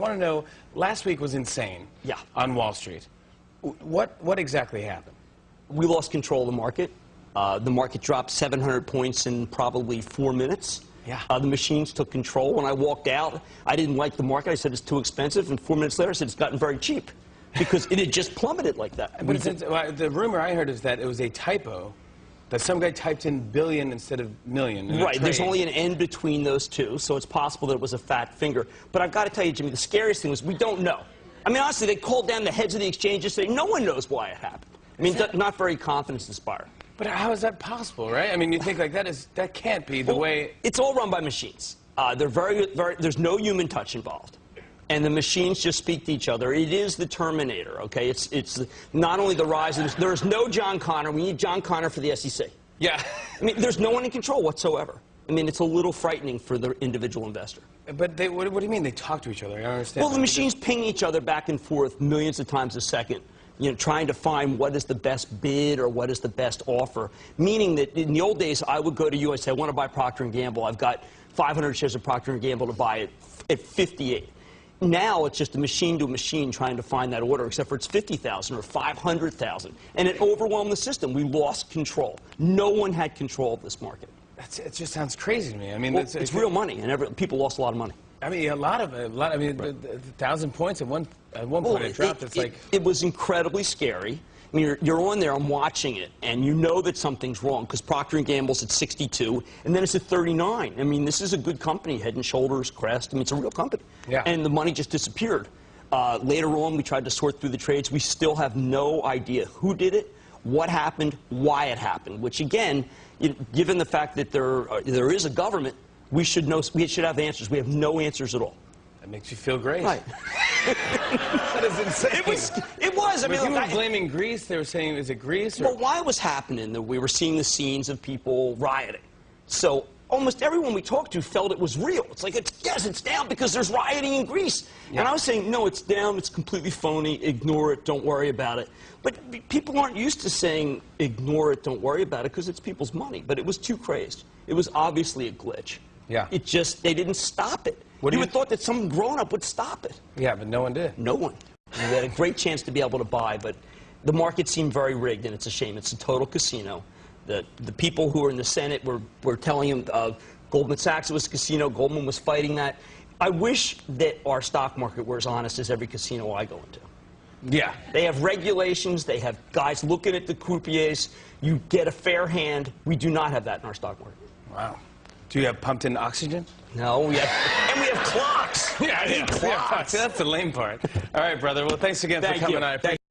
I want to know, last week was insane. Yeah. On Wall Street. What exactly happened? We lost control of the market. The market dropped 700 points in probably 4 minutes. Yeah. The machines took control. When I walked out, I didn't like the market. I said it's too expensive. And 4 minutes later, I said it's gotten very cheap because it had just plummeted like that. But the rumor I heard is that it was a typo, that some guy typed in billion instead of million. Right. There's only an N between those two, so it's possible that it was a fat finger. But I've got to tell you, Jimmy, the scariest thing was we don't know. I mean, honestly, they called down the heads of the exchanges saying no one knows why it happened. I mean, not very confidence-inspiring. But how is that possible, right? I mean, you think like that can't be the way. It's all run by machines. There's no human touch involved. And the machines just speak to each other. It is the Terminator, okay? It's not only the rise of this. There's no John Connor. We need John Connor for the SEC. Yeah. I mean, there's no one in control whatsoever. I mean, it's a little frightening for the individual investor. But what do you mean they talk to each other? I don't understand. Well, the machines ping each other back and forth millions of times a second, you know, trying to find what is the best bid or what is the best offer. Meaning that in the old days, I would go to you and say, I want to buy Procter & Gamble. I've got 500 shares of Procter & Gamble to buy it at 58. Now it's just a machine to a machine trying to find that order, except for it's 50,000 or 500,000. And it overwhelmed the system. We lost control. No one had control of this market. It just sounds crazy to me. I mean, well, it's real money, and people lost a lot of money. I mean, I mean, right. 1,000 points at one point it dropped. It was incredibly scary. I mean, you're on there, I'm watching it, and you know that something's wrong because Procter & Gamble's at 62, and then it's at 39. I mean, this is a good company, Head & Shoulders, Crest. I mean, it's a real company. Yeah. And the money just disappeared. Later on, we tried to sort through the trades. We still have no idea who did it, what happened, why it happened, which, again, given the fact that there is a government, we should know. We should have answers. We have no answers at all. That makes you feel great. Right. That is insane. It was. I mean, people were blaming Greece. They were saying, is it Greece? Or? Well, why it was happening that we were seeing the scenes of people rioting. So almost everyone we talked to felt it was real. It's like, yes, it's down because there's rioting in Greece. Yeah. And I was saying, no, it's down. It's completely phony. Ignore it. Don't worry about it. But people aren't used to saying, ignore it, don't worry about it, because it's people's money. But it was too crazed. It was obviously a glitch. Yeah. They didn't stop it. You would have thought that some grown-up would stop it. Yeah, but no one did. No one. We had a great chance to be able to buy, but the market seemed very rigged, and it's a shame. It's a total casino. The people who were in the Senate were telling him Goldman Sachs was a casino. Goldman was fighting that. I wish that our stock market were as honest as every casino I go into. Yeah. They have regulations. They have guys looking at the croupiers. You get a fair hand. We do not have that in our stock market. Wow. Do you have pumped-in oxygen? No, and we have clocks. Yeah, clocks. That's the lame part. All right, brother. Well, thanks again for coming on.